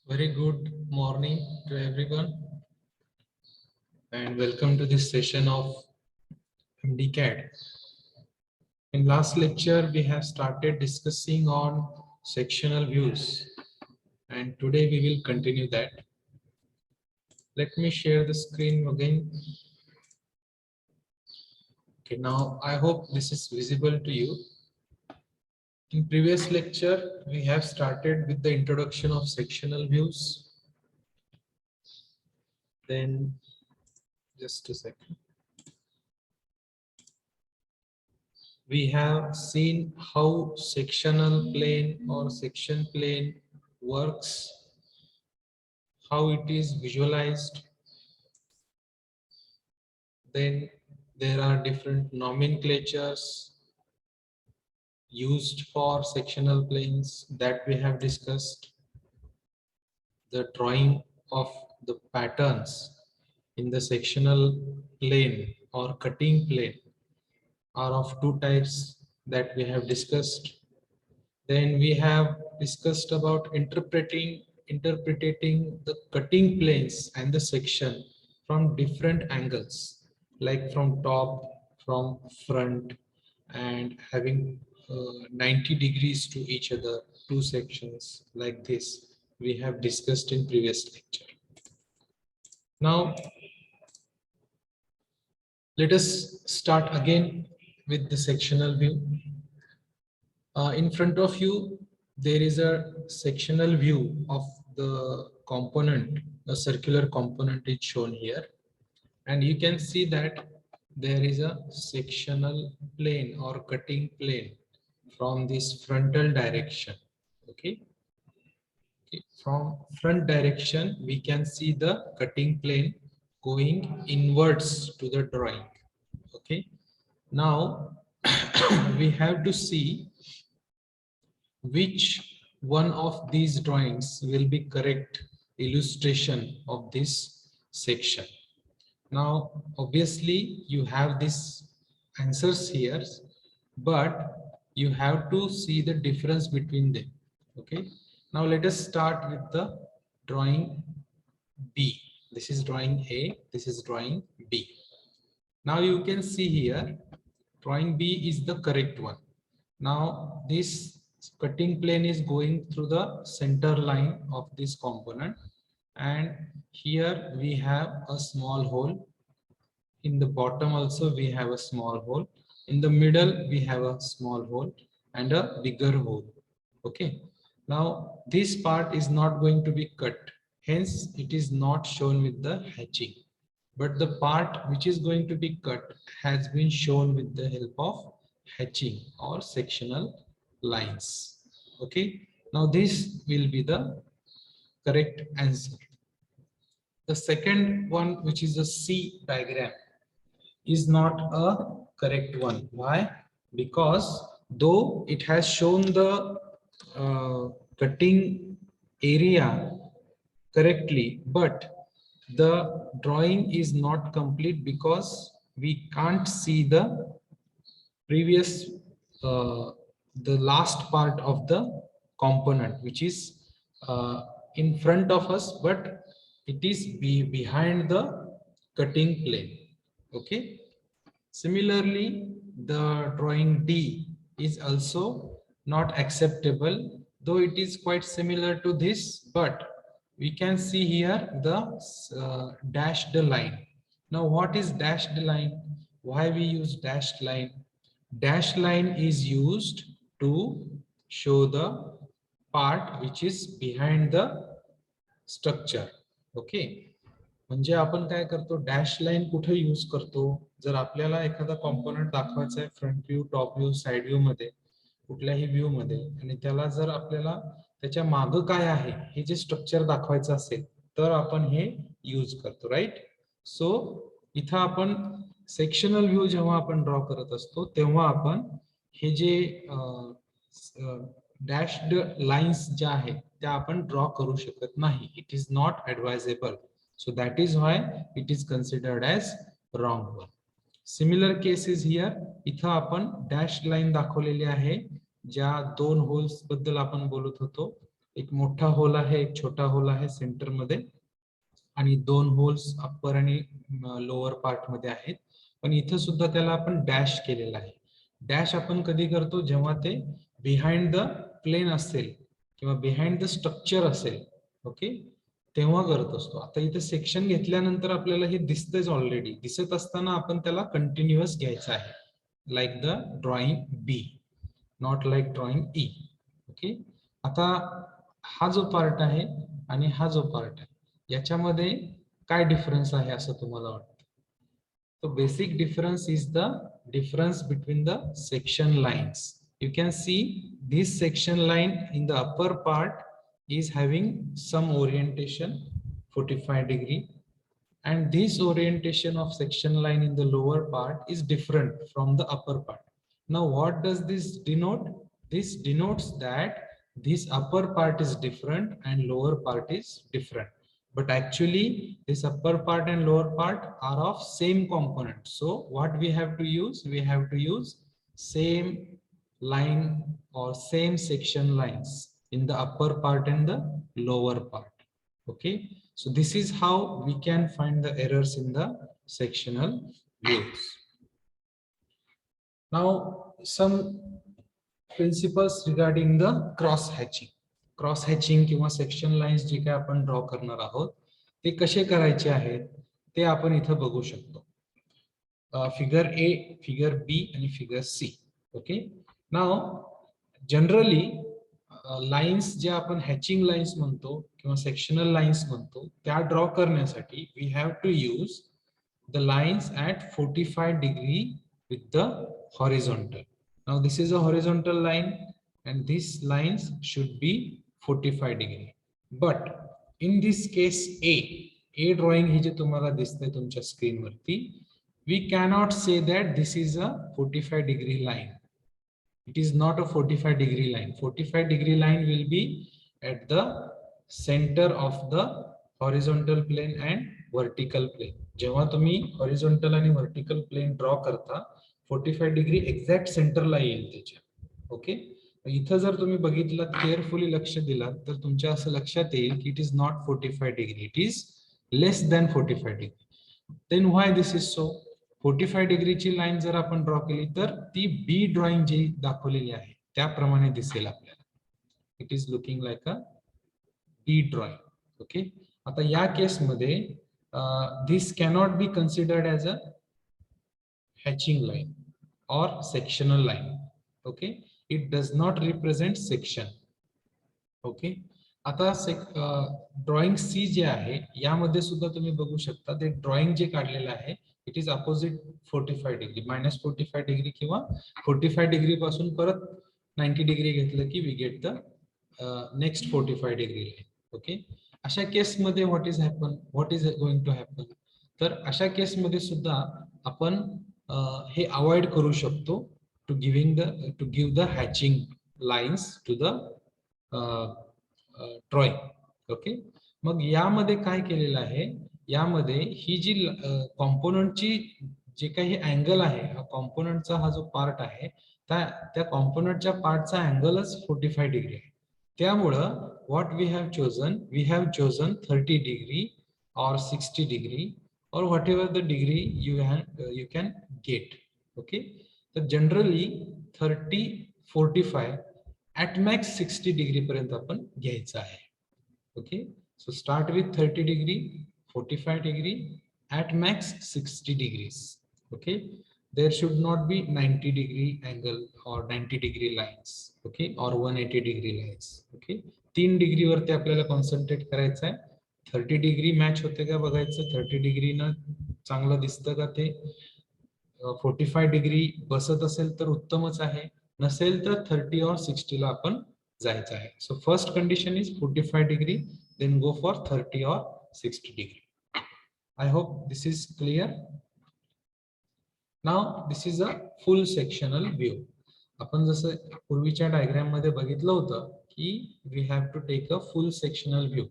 Very good morning to everyone and welcome to this session of MDCAD. In last lecture, we have started discussing on sectional views and today we will continue that. Let me share the screen again. Okay, now I hope this is visible to you. In previous lecture, we have started with the introduction of sectional views. Then, just a second. We have seen how sectional plane or section plane works, how it is visualized. Then there are different nomenclatures used for sectional planes that we have discussed. The drawing of the patterns in the sectional plane or cutting plane are of two types that we have discussed. Then we have discussed about interpreting the cutting planes and the section from different angles, like from top, from front, and having 90 degrees to each other, two sections like this. We have discussed in previous lecture. Now, let us start again with the sectional view. In front of you, there is a sectional view of the component, a circular component is shown here. And you can see that there is a sectional plane or cutting plane from this frontal direction. Okay. From front direction, we can see the cutting plane going inwards to the drawing. Okay. Now, we have to see which one of these drawings will be correct illustration of this section. Now, obviously, you have these answers here, but you have to see the difference between them. Okay. Now, let us start with the drawing B. This is drawing A. This is drawing B. Now, you can see here, drawing B is the correct one. Now, this cutting plane is going through the center line of this component, and here we have a small hole. In the bottom also we have a small hole. In the middle we have a small hole and a bigger hole. Okay. Now this part is not going to be cut. Hence it is not shown with the hatching. But the part which is going to be cut has been shown with the help of hatching or sectional lines. Okay. Now this will be the correct answer. The second one, which is a C diagram, is not a correct one. Why? Because though it has shown the cutting area correctly, but the drawing is not complete because we can't see the previous the last part of the component, which is in front of us, but it is behind the cutting plane. Okay. Similarly, the drawing D is also not acceptable, though it is quite similar to this, but we can see here the dashed line. Now, what is dashed line? Why we use dashed line? Dashed line is used to show the part which is behind the structure. Okay. म्हणजे आपण काय करतो, dash line कुठे use करतो? जर आपल्याला एखादा component दाखवायचा आहे front view, top view, side view मध्ये, कुठल्याही व्ह्यू मध्ये, आणि त्याला जर आपल्याला त्याच्या मागं काय आहे हे जे स्ट्रक्चर दाखवायचं असेल तर आपण हे यूज करतो, राईट? सो इथं आपण सेक्शनल व्ह्यू जेव्हा आपण ड्रॉ करत असतो तेव्हा आपण हे जे डॅश्ड लाईन्स ज्या आहेत त्या आपण ड्रॉ करू शकत नाही. It is not advisable. So that is why it is considered as wrong one. Similar cases here. इथं आपण डॅश लाईन दाखवलेली आहे ज्या दोन होल्स बद्दल आपण बोलत होतो. एक मोठा होल आहे, एक छोटा होल आहे सेंटर मध्ये, आणि दोन होल्स अप्पर आणि लोअर पार्ट मध्ये आहेत. पण इथं सुद्धा त्याला आपण डॅश केलेला आहे. डॅश आपण कधी करतो, जेव्हा ते बिहाइंड द प्लेन असेल किंवा बिहाइंड द स्ट्रक्चर असेल, ओके, तेव्हा करत असतो. आता इथे सेक्शन घेतल्यानंतर आपल्याला हे दिसतंच, ऑलरेडी दिसत असताना आपण त्याला कंटिन्युअस घ्यायचं आहे, like the drawing B, not like drawing E. Okay, आता हा जो पार्ट आहे आणि हा जो पार्ट आहे, याच्यामध्ये काय डिफरन्स आहे असं तुम्हाला वाटतं? The basic difference is the difference between the section lines. You can see this section line in the upper part is having some orientation 45 degree, and this orientation of section line in the lower part is different from the upper part. Now what does this denote? This denotes that this upper part is different and lower part is different, but actually this upper part and lower part are of same component. So what we have to use? We have to use same line or same section lines in the upper part and the lower part. Okay, so this is how we can find the errors in the sectional views. Now some principles regarding the cross hatching. Cross hatching किंवा section lines जे काय आपण draw करणार आहोत ते कसे करायचे आहेत ते आपण इथं बघू शकतो. फिगर ए, फिगर बी आणि फिगर सी. ओके, नाव जनरली लाईन्स जे आपण हॅचिंग लाईन्स म्हणतो किंवा सेक्शनल लाईन्स म्हणतो त्या ड्रॉ करण्यासाठी we have to use the lines at 45 degree with the horizontal. Now this is a horizontal line and these lines should be 45 degree. But in this case A drawing हे जे तुम्हाला दिसतंय तुमच्या screen वरती, we cannot say that this is a 45 degree line. It is not a 45 degree line. 45 degree line will be at the center of the horizontal plane and vertical plane. जेव्हा तुम्ही horizontal आणि vertical plane draw करता 45 degree exact सेंटरला येईल त्याच्या. Okay, इथं जर तुम्ही बघितलं, केअरफुली लक्ष दिलात तर तुमच्या असं लक्षात येईल की it is not 45 degree, it is less than 45 degree. Then why this is so? 45 डिग्रीची लाईन जर आपण ड्रॉ केली तर ती बी ड्रॉइंग जी दाखवलेली आहे त्याप्रमाणे दिसेल आपल्याला. It is looking like a B drawing. Okay, आता या केसमध्ये this cannot be considered as a hatching line or sectional line. Okay, it does not represent section. Okay, आता ड्रॉइंग सी जे आहे यामध्ये सुद्धा तुम्ही बघू शकता ते ड्रॉइंग जे काढलेलं आहे it is opposite 45 degree, -45 degree किंवा 45 डिग्री पासून परत 90 डिग्री घेतलं की we get the next 45 degree line. Okay, अशा केसमध्ये what is going to happen? तर अशा केसमध्ये सुद्धा आपण हे अवॉइड करू शकतो to give the hatching lines to the drawing. Okay, मग यामध्ये काय केलेलं आहे, यामध्ये ही जी कॉम्पोनंटची जे काही अँगल आहे, हा कॉम्पोनंटचा हा जो पार्ट आहे त्या कॉम्पोनंटच्या पार्टचा अँगलच 45 डिग्री आहे. त्यामुळं what we have chosen 30 degree or 60 degree or whatever the degree you can get. Okay, so generally 30, 45 at max 60 degree पर्यंत आपण घ्यायचं आहे. Okay, so start with 30 degree, 45 degree, at max 60 degrees. Okay, there should not be 90 degree angle or 90 degree lines. Okay, or 180 degree lines. Okay, 3 degree वरती आपल्याला concentrate करायचं आहे. 30 degree match होते का बघायचं, 30 डिग्री न चांगलं दिसतं का ते, 45 डिग्री बसत असेल तर उत्तमच आहे, नसेल तर 30 और 60 ला आपण जायचं आहे. So first condition is 45 degree, then go for 30 और 60 degree. I hope this is clear. Now this is a full sectional view. आपण जसं पूर्वीच्या डायग्राम मध्ये बघितलं होतं की we have to take a full sectional view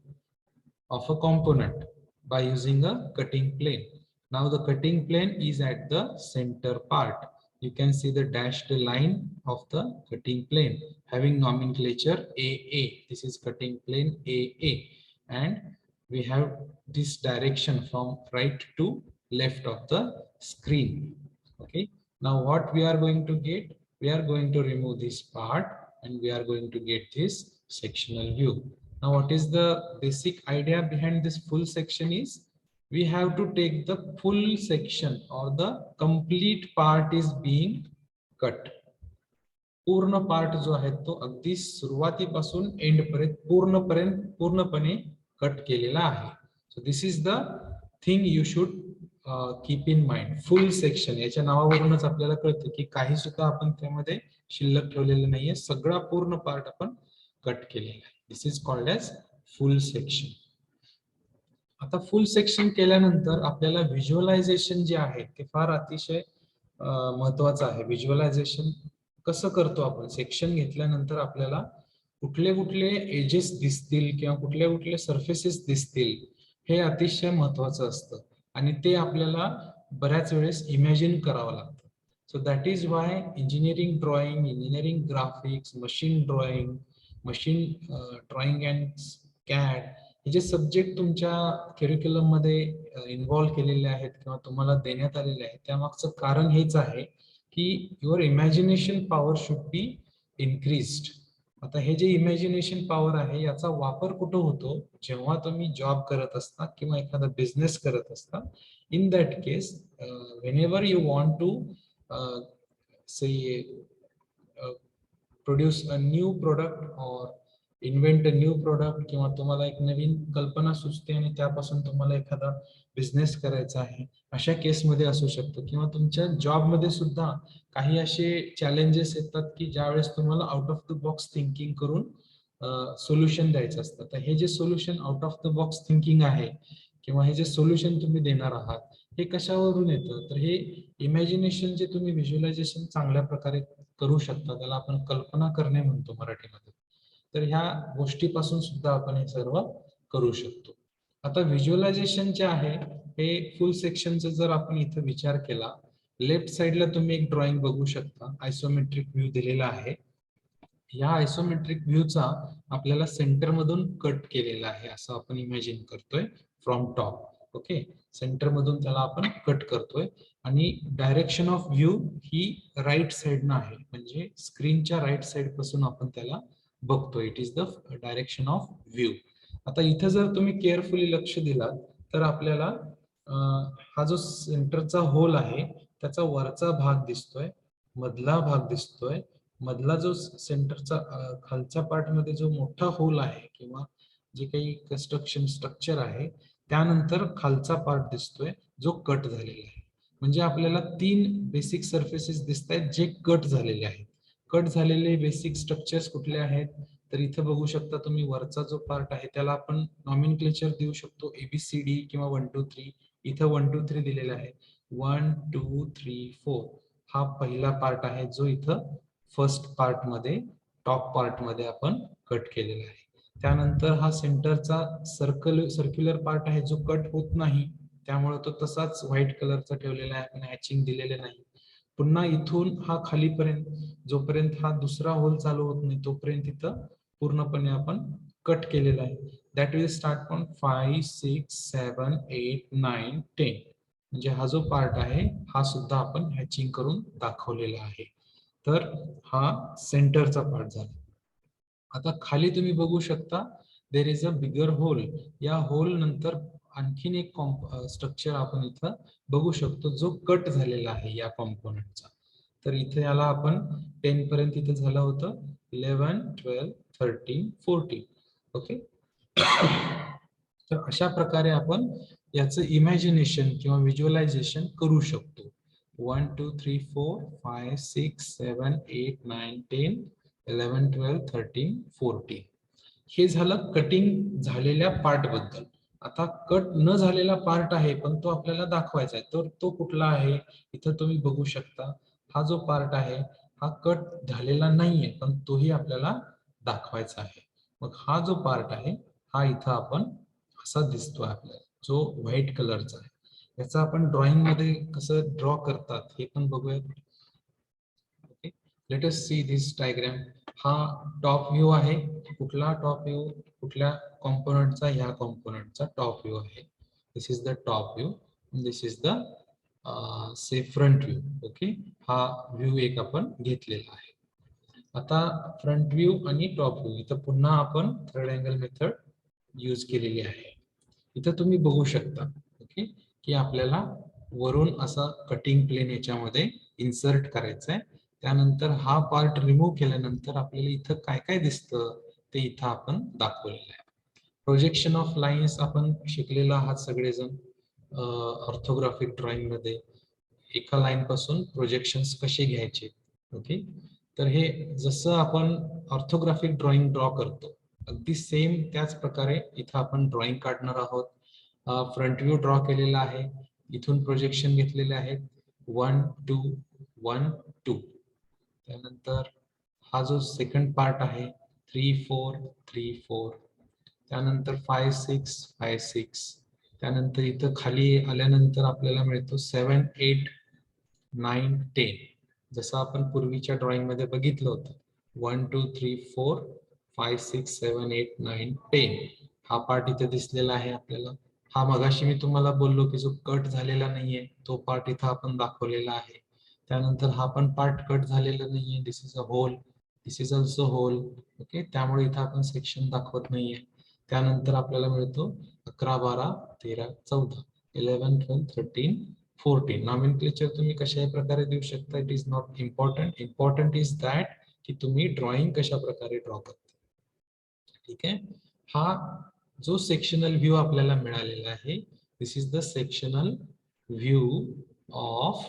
of a component by using a cutting plane. Now the cutting plane is at the center part. you can see the dashed line of the cutting plane having nomenclature AA. This is cutting plane AA, and we have this direction from right to left of the screen. Okay. Now what we are going to get? We are going to remove this part and we are going to get this sectional view. Now what is the basic idea behind this full section is we have to take the full section or the complete part is being cut. पूर्ण part जो आहे तो अगदी सुरुवातीपासून end पर्यंत पूर्णपणे cut केलेला आहे. So this is the thing you should keep in mind. Full section याच्या नावावरूनच आपल्याला कळतं की काही सुद्धा आपण त्यामध्ये शिल्लक ठेवलेलं नाहीये. सगळा पूर्ण पार्ट आपण कट केलेला आहे. This is called as full section. आता फुल सेक्शन केल्यानंतर आपल्याला व्हिज्युअलायझेशन जे आहे ते फार अतिशय महत्वाचं आहे. व्हिज्युअलायझेशन कसं करतो आपण? सेक्शन घेतल्यानंतर आपल्याला कुठले कुठले एजेस दिसतील किंवा कुठले कुठले सरफेसेस दिसतील हे अतिशय महत्वाचं असतं आणि ते आपल्याला बऱ्याच वेळेस इमॅजिन करावं लागतं. So that is why engineering drawing, engineering graphics, machine drawing and CAD हे जे सब्जेक्ट तुमच्या करिक्युलम मध्ये इन्व्हॉल्व केलेले आहेत किंवा तुम्हाला देण्यात आलेले आहेत त्यामागचं कारण हेच आहे की your imagination power should be increased. आता हे जे इमॅजिनेशन पॉवर आहे याचा वापर कुठं होतो? जेव्हा तुम्ही जॉब करत असता किंवा एखादा बिझनेस करत असता. In that case whenever you want to say produce a new product और इन्व्हेंट अ न्यू प्रोडक्ट किंवा तुम्हाला एक नवीन कल्पना सुचते आणि त्यापासून तुम्हाला एखादा बिझनेस करायचा आहे अशा केसमध्ये असू शकतं किंवा तुमच्या जॉबमध्ये सुद्धा काही असे चॅलेंजेस येतात की ज्यावेळेस तुम्हाला out of the box thinking करून सोल्युशन द्यायचं असतं. तर हे जे solution out of the box thinking आहे किंवा हे जे सोल्युशन तुम्ही देणार आहात हे कशावरून येतं? तर हे इमॅजिनेशन जे तुम्ही व्हिज्युअलायझेशन चांगल्या प्रकारे करू शकता त्याला आपण कल्पना करणे म्हणतो मराठीमध्ये. तर ह्या गोष्टीपासून सुद्धा आपण हे सर्व करू शकतो. आता व्हिज्युअलायझेशन जे आहे हे फुल सेक्शनचा जर आपण इथं विचार केला, लेफ्ट साइडला तुम्ही एक ड्रॉइंग बघू शकता. आयसोमेट्रिक व्ह्यू दिलेला आहे. या आयसोमेट्रिक व्ह्यूचा आपल्याला सेंटर मधून कट केलेला आहे असं आपण इमॅजिन करतोय फ्रॉम टॉप. ओके, सेंटर मधून त्याला आपण कट करतोय आणि डायरेक्शन ऑफ व्ह्यू ही राईट साइडनं आहे म्हणजे स्क्रीनच्या राईट साइड पासून आपण त्याला बघतोय. It is the direction of view. आता इथं जर तुम्ही केअरफुली लक्ष दिलात तर आपल्याला हा जो सेंटरचा होल आहे त्याचा वरचा भाग दिसतोय, मधला भाग दिसतोय, मधला जो सेंटरचा खालच्या पार्ट मध्ये जो मोठा होल आहे किंवा जे काही कन्स्ट्रक्शन स्ट्रक्चर आहे त्यानंतर खालचा पार्ट दिसतोय जो कट झालेला आहे. म्हणजे आपल्याला 3 बेसिक सरफेसेस दिसत आहेत जे कट झालेले आहेत. कट झालेले बेसिक स्ट्रक्चर्स कुठले आहेत? तर इथं बघू शकता तुम्ही वरचा जो पार्ट आहे त्याला आपण नॉमेनक्लेचर देऊ शकतो ABCD किंवा 1 2 3. इथं 1 2 3 दिलेला आहे. 1 2 3 4 हा पहिला पार्ट आहे जो इथं फर्स्ट पार्ट मध्ये टॉप पार्ट मध्ये आपण कट केलेला आहे. त्यानंतर हा सेंटरचा सर्क्युलर पार्ट आहे जो कट होत नाही त्यामुळे तो तसाच व्हाईट कलरचा ठेवलेला आहे. आपण हॅचिंग दिलेले नाही. पुन्हा इथून हा खालीपर्यंत जोपर्यंत हा दुसरा होल चालू होत नाही तोपर्यंत इथं पूर्णपणे आपण कट केलेला आहे. That will start from 5 6 7 8 9 10. म्हणजे हा जो पार्ट आहे हा सुद्धा आपण हॅचिंग करून दाखवलेला आहे. तर हा सेंटरचा पार्ट झाला. आता खाली तुम्ही बघू शकता there is a bigger hole. या होल नंतर आणखीन एक स्ट्रक्चर आपण इथं बघू शकतो जो कट झालेला आहे या कॉम्पोनंटचा. तर इथे याला आपण 10 पर्यंत इथे झालं होतं 11 12 13 14. ओके, तर अशा प्रकारे आपण याचं इमॅजिनेशन किंवा व्हिज्युअलायझेशन करू शकतो. 1 2 3 4 5 6 7 8 9 10 11 12 13 14. हे झालं कटिंग झालेल्या पार्ट बद्दल. आता कट न झालेला पार्ट आहे पण तो आपल्याला दाखवायचा आहे. तर तो कुठला आहे? इथं तुम्ही बघू शकता हा जो पार्ट आहे हा कट झालेला नाहीये पण तोही आपल्याला दाखवायचा आहे. मग हा जो पार्ट आहे हा इथं आपण असा दिसतोय आपल्याला जो व्हाईट कलरचा आहे. याचा आपण ड्रॉइंग मध्ये कसं ड्रॉ करतात हे पण बघूया. Late us see this diagram. हा टॉप व्ह्यू आहे. कुठला टॉप व्ह्यू? कुठल्या कॉम्पोनंटचा? ह्या कॉम्पोनंटचा टॉप व्ह्यू आहे. This is the top view. This is the say front view. Okay, हा व्ह्यू एक आपण घेतलेला आहे. आता फ्रंट व्ह्यू आणि टॉप व्ह्यू इथं पुन्हा आपण थर्ड अँगल मेथड यूज केलेली आहे. इथं तुम्ही बघू शकता ओके की आपल्याला वरून असा कटिंग प्लेन याच्यामध्ये इन्सर्ट करायचा आहे. त्यानंतर हा पार्ट रिमूव्ह केल्यानंतर आपल्याला इथं काय काय दिसतं ते इथं आपण दाखवलेलं आहे. प्रोजेक्शन ऑफ लाईन्स आपण शिकलेला आहात सगळेजण ऑर्थोग्राफिक ड्रॉइंग मध्ये. एका लाईन पासून प्रोजेक्शन्स कसे घ्यायचे. ओके, तर हे जसं आपण ऑर्थोग्राफिक ड्रॉइंग ड्रॉ करतो अगदी सेम त्याच प्रकारे इथं आपण ड्रॉइंग काढणार आहोत. फ्रंट व्ह्यू ड्रॉ केलेला आहे. इथून प्रोजेक्शन घेतलेले आहेत 1 2 1 2. त्यानंतर हा जो सेकंड पार्ट आहे 3 4 3 4. त्यानंतर 5 6 5 6. त्यानंतर इथं खाली आल्यानंतर आपल्याला मिळतो 7 8 9 10. जसं आपण पूर्वीच्या ड्रॉइंग मध्ये बघितलं होतं 1 2 3 4 5 6 7 8 9 10. हा पार्ट इथे दिसलेला आहे आपल्याला. हा मगाशी मी तुम्हाला बोललो की जो कट झालेला नाहीये तो पार्ट इथं आपण दाखवलेला आहे. त्यानंतर हा पण पार्ट कट झालेला नाहीये. This is a hole, this is also hole. Okay, त्यामुळे इथं आपण सेक्शन दाखवत नाहीये. त्यानंतर आपल्याला मिळतो 11 12 13 14 11 12 13 14. नॉमेनक्लेचर तुम्ही कशाही प्रकारे देऊ शकता. It is not important. Important is that की तुम्ही ड्रॉइंग कशा प्रकारे ड्रॉ करता. ठीक आहे. हा जो सेक्शनल व्ह्यू आपल्याला मिळालेला आहे this is the sectional view of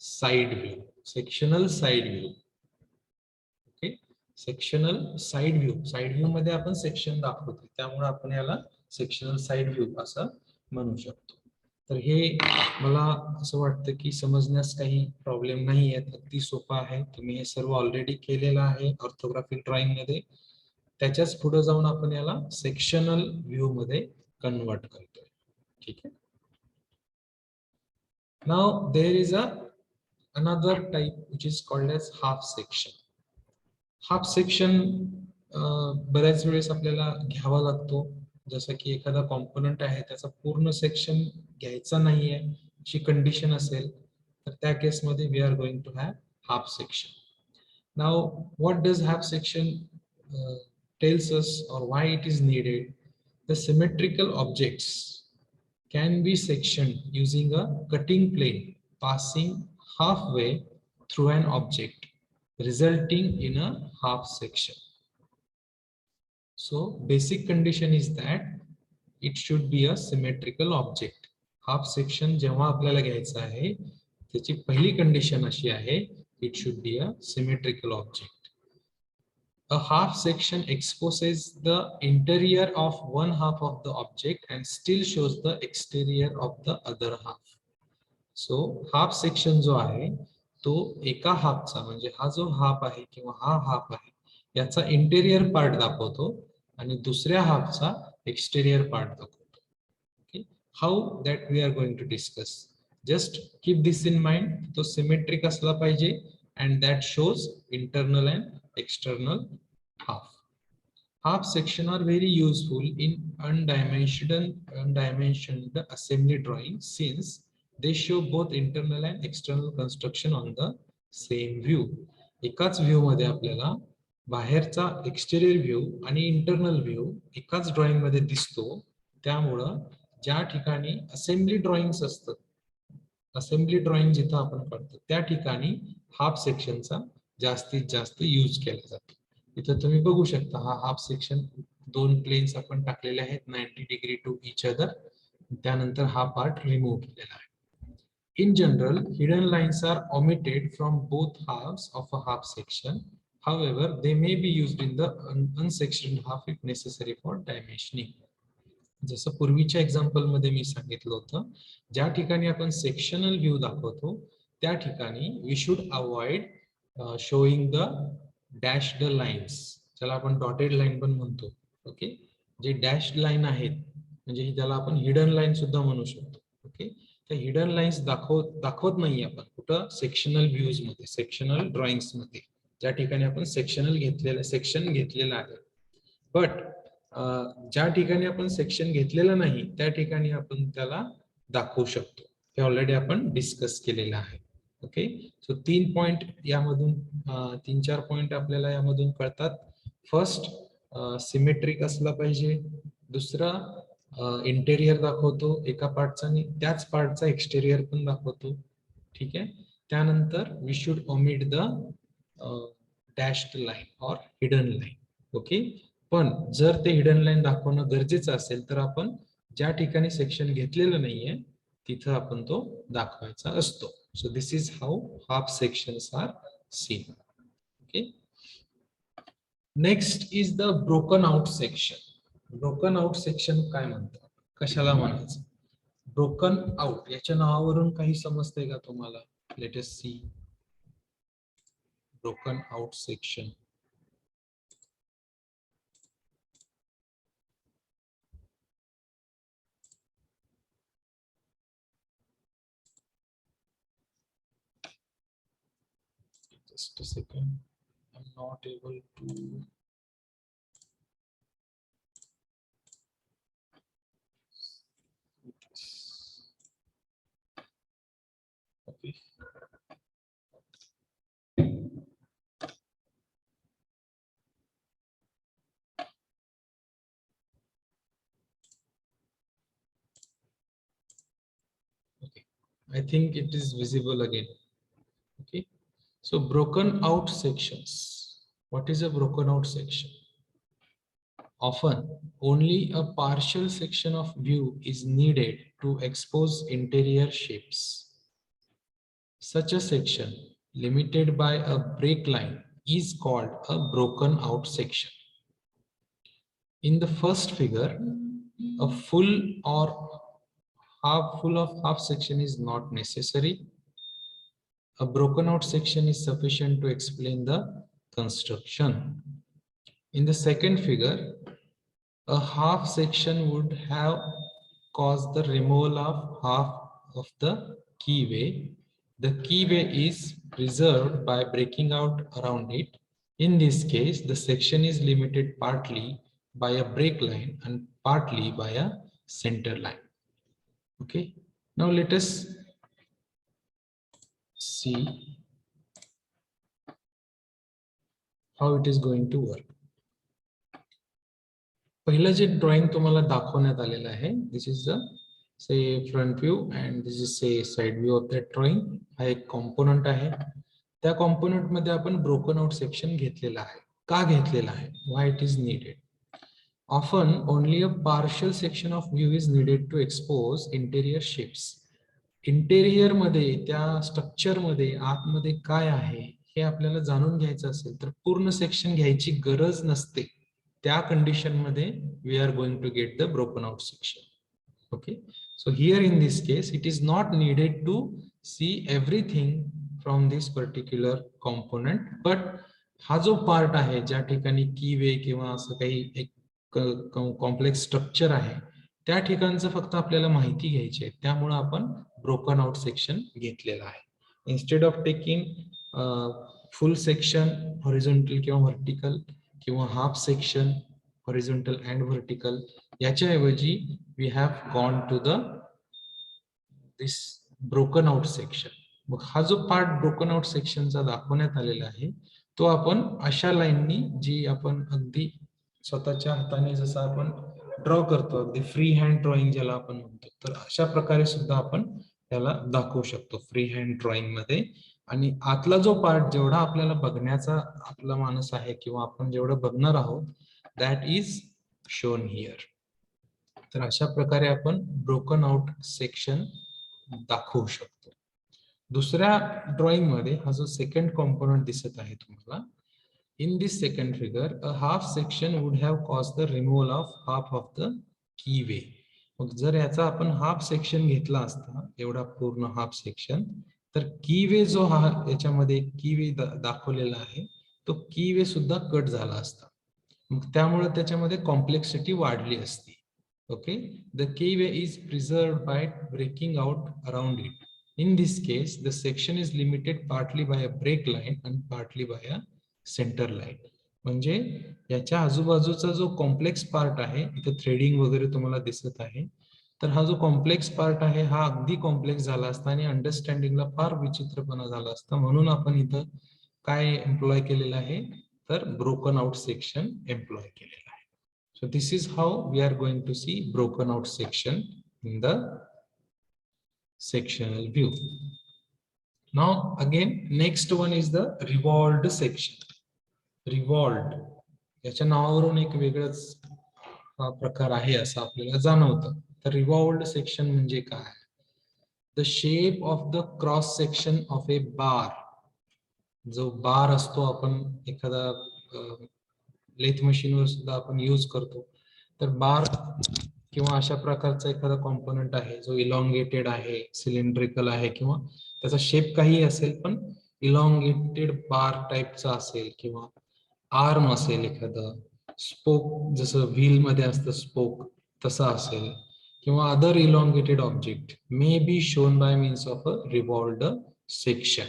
side view. Sectional side view. Okay, sectional side view. Side view मध्ये आपण सेक्शन दाखवतो त्यामुळे आपण याला सेक्शनल साइड व्ह्यू असं म्हणू शकतो. तर हे मला असं वाटतं की समजण्यास काही प्रॉब्लेम नाही आहे. अगदी सोपं आहे. तुम्ही हे सर्व ऑलरेडी केलेलं आहे ऑर्थोग्राफिक ड्रॉइंग मध्ये. त्याच्याच पुढे जाऊन आपण याला सेक्शनल व्ह्यू मध्ये कन्वर्ट करतोय. ठीक आहे. Now there is another type which is called as half section. Half section बऱ्याच वेळेस आपल्याला घ्यावा लागतो. जसं की एखादा कॉम्पोनंट आहे त्याचा पूर्ण सेक्शन घ्यायचा नाहीये अशी कंडिशन असेल तर त्या केसमध्ये we are going to have half section. Now what does half section tells us or why it is needed? The symmetrical objects can be sectioned using a cutting plane passing halfway through an object, resulting in a half section. So basic condition is that it should be a symmetrical object. Half section जेव्हा आपल्याला घ्यायचा आहे त्याची पहिली condition अशी आहे it should be a symmetrical object. A half section exposes the interior of one half of the object and still shows the exterior of the other half. So half section जो आहे तो एका हाफचा म्हणजे हा जो half आहे किंवा हा हाफ आहे याचा इंटेरियर पार्ट दाखवतो आणि दुसऱ्या हाफचा एक्सटेरियर पार्ट दाखवतो. Okay, how that we are going to discuss. Just keep this in mind. तो सिमेट्रिक असला पाहिजे and that shows internal and external half. Half section are very useful in undimensioned assembly drawing since they show both internal and external construction on the same view. एकाच view मध्ये आपल्याला बाहेरचा exterior view आणि internal view एकाच drawing मध्ये दिसतो. त्यामुळं ज्या ठिकाणी असेंब्ली ड्रॉइंग्स असतात, असेंब्ली ड्रॉइंग जिथं आपण करतो त्या ठिकाणी हाफ सेक्शनचा जास्तीत जास्त यूज केला जातो. इथं तुम्ही बघू शकता हा हाफ सेक्शन दोन प्लेन्स आपण टाकलेले आहेत 90 डिग्री टू इच अदर. त्यानंतर हा पार्ट रिमूव्ह केलेला आहे. In general, hidden lines are omitted from both halves of a half section. However, they may be used in the unsectioned half if necessary for dimensioning. जसं पूर्वीच्या example मध्ये मी सांगितलं होतं ज्या ठिकाणी आपण सेक्शनल व्ह्यू दाखवतो त्या ठिकाणी we should avoid showing the dashed lines, ज्याला आपण डॉटेड लाईन पण म्हणतो. ओके, जे डॅश्ड लाईन आहेत म्हणजे ज्याला आपण हिडन लाईन सुद्धा म्हणू शकतो. ओके, त्या हिडन लाईन्स दाखवत नाही आपण कुठं, सेक्शनल व्ह्यूज मध्ये, सेक्शनल ड्रॉइंग्स मध्ये, ज्या ठिकाणी आपण सेक्शन घेतलेलं आहे. बट ज्या ठिकाणी आपण सेक्शन घेतलेलं नाही त्या ठिकाणी आपण त्याला दाखवू शकतो. हे ऑलरेडी आपण डिस्कस केलेलं आहे. ओके, सो 3 पॉइंट यामधून 3-4 पॉइंट आपल्याला यामधून कळतात. फर्स्ट, सिमेट्रिक असला पाहिजे. दुसरा, इंटेरियर दाखवतो एका पार्टचा आणि त्याच पार्टचा एक्सटेरियर पण दाखवतो. ठीक आहे. त्यानंतर we should omit the dashed line और हिडन लाईन. ओके, पण जर ते हिडन लाईन दाखवणं गरजेचं असेल तर आपण ज्या ठिकाणी सेक्शन घेतलेलं नाहीये तिथं आपण तो दाखवायचा असतो. So this is how half sections are seen. Okay, next is the broken out section. Broken out section काय म्हणतात, कशाला म्हणायचं? ब्रोकन आउट याच्या नावावरून काही समजतंय का तुम्हाला? Let us see broken out section. Just a second, I'm not able to. Okay. Okay, I think it is visible again. Okay, so broken out sections. What is a broken out section? Often only a partial section of view is needed to expose interior shapes. Such a section limited by a break line is called a broken out section. In the first figure, a full or half section is not necessary. A broken out section is sufficient to explain the construction. In the second figure, a half section would have caused the removal of half of the keyway. The keyway is preserved by breaking out around it. In this case, the section is limited partly by a break line and partly by a center line. Okay, now let us see how it is going to work. पहिलं जे drawing तुम्हाला दाखवण्यात आलेलं आहे, this is the say front view and this is say side view of that drawing. हा एक component आहे. त्या कॉम्पोनंट मध्ये आपण ब्रोकन आउट सेक्शन घेतलेला आहे. का घेतलेला आहे? Why it is needed? Often only a partial section of view is needed to expose interior shapes. Interior मध्ये, त्या स्ट्रक्चर मध्ये आतमध्ये काय आहे हे आपल्याला जाणून घ्यायचं असेल तर पूर्ण सेक्शन घ्यायची गरज नसते. त्या कंडिशन मध्ये we are going to get the broken out section. Okay, so here in this case it is not needed to see everything from this particular component, but हा जो पार्ट आहे ज्या ठिकाणी कीवे किंवा असं काही एक कॉम्प्लेक्स स्ट्रक्चर आहे त्या ठिकाणचं फक्त आपल्याला माहिती घ्यायची आहे. त्यामुळे आपण ब्रोकन आउट सेक्शन घेतलेला आहे. Instead of taking full section horizontal किंवा व्हर्टिकल किंवा half section horizontal and vertical, याच्याऐवजी we have gone to the this broken out section. मग हा जो पार्ट ब्रोकन आउट सेक्शनचा दाखवण्यात आलेला आहे तो आपण अशा लाईननी, जी आपण अगदी स्वतःच्या हाताने जसं आपण ड्रॉ करतो, अगदी फ्री हँड ड्रॉइंग ज्याला आपण म्हणतो, तर अशा प्रकारे सुद्धा आपण त्याला दाखवू शकतो फ्री हँड ड्रॉइंग मध्ये. आणि आतला जो पार्ट जेवढा आपल्याला बघण्याचा आपला मानस आहे किंवा आपण जेवढं बघणार आहोत दॅट इज शोन हिअर. तर अशा प्रकारे आपण ब्रोकन आउट सेक्शन दाखवू शकतो. दुसऱ्या ड्रॉइंग मध्ये हा जो सेकंड कॉम्पोनंट दिसत आहे तुम्हाला, in this second figure a half section would have caused the removal of half of the keyway. मग जर याचा आपण हाफ सेक्शन घेतला असता, एवढा पूर्ण हाफ सेक्शन, तर कीवे जो हा याच्यामध्ये कीवे दाखवलेला आहे तो कीवे सुद्धा कट झाला असता. मग त्यामुळे त्याच्यामध्ये कॉम्प्लेक्सिटी वाढली असती. Okay, the keyway is preserved by breaking out around it. In this case, the section is limited partly by a break line and partly by a center line. म्हणजे याच्या आजूबाजूचा जो कॉम्प्लेक्स पार्ट आहे, इथे threading वगैरे तुम्हाला दिसत आहे, तर हा जो कॉम्प्लेक्स पार्ट आहे हा अगदी कॉम्प्लेक्स झाला असता आणि अंडरस्टँडिंगला फार विचित्रपणा झाला असता, म्हणून आपण इथं काय एम्प्लॉय केलेलं आहे, तर ब्रोकन आउट सेक्शन एम्प्लॉय केलेलं आहे. So this is how we are going to see broken out section in the sectional view. Now again, next one is the revolved section. Revolved याच्या नावावरून एक वेगळाच प्रकार आहे असं आपल्याला जाणवतं. तर रिव्हॉल्व्ड सेक्शन म्हणजे काय? The shape of the cross section of a bar. जो बार असतो आपण एखादा लेथ मशीनवर सुद्धा आपण यूज करतो, तर बार किंवा अशा प्रकारचा एखादा कॉम्पोनंट आहे जो इलॉंगेटेड आहे, सिलेंड्रिकल आहे किंवा त्याचा शेप काही असेल पण इलॉंगेटेड बार टाइपचा असेल किंवा आर्म असेल, एखादं स्पोक जसं व्हील मध्ये असतं स्पोक तसा असेल किंवा other elongated object may be shown by means of a revolved section.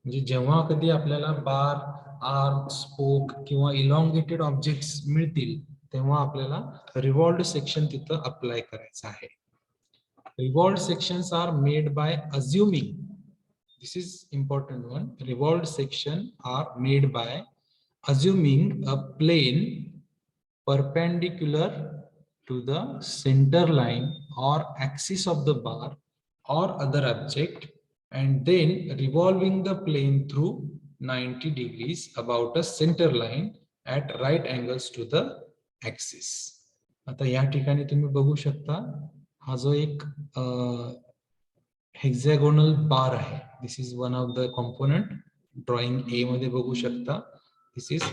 म्हणजे जेव्हा कधी आपल्याला बार, आर्म, स्पोक किंवा इलॉंगेटेड ऑब्जेक्ट्स मिळतील तेव्हा आपल्याला रिव्हॉल्व्ड सेक्शन तिथं अप्लाय करायचं आहे. Revolved sections are made by assuming, this is important one, revolved section are made by assuming a plane perpendicular to the center line or axis of the bar or other object and then revolving the plane through 90 degrees about a center line at right angles to the axis. आता या ठिकाणी तुम्ही बघू शकता हा जो एक hexagonal bar आहे, this is one of the component drawing A मध्ये बघू शकता. This is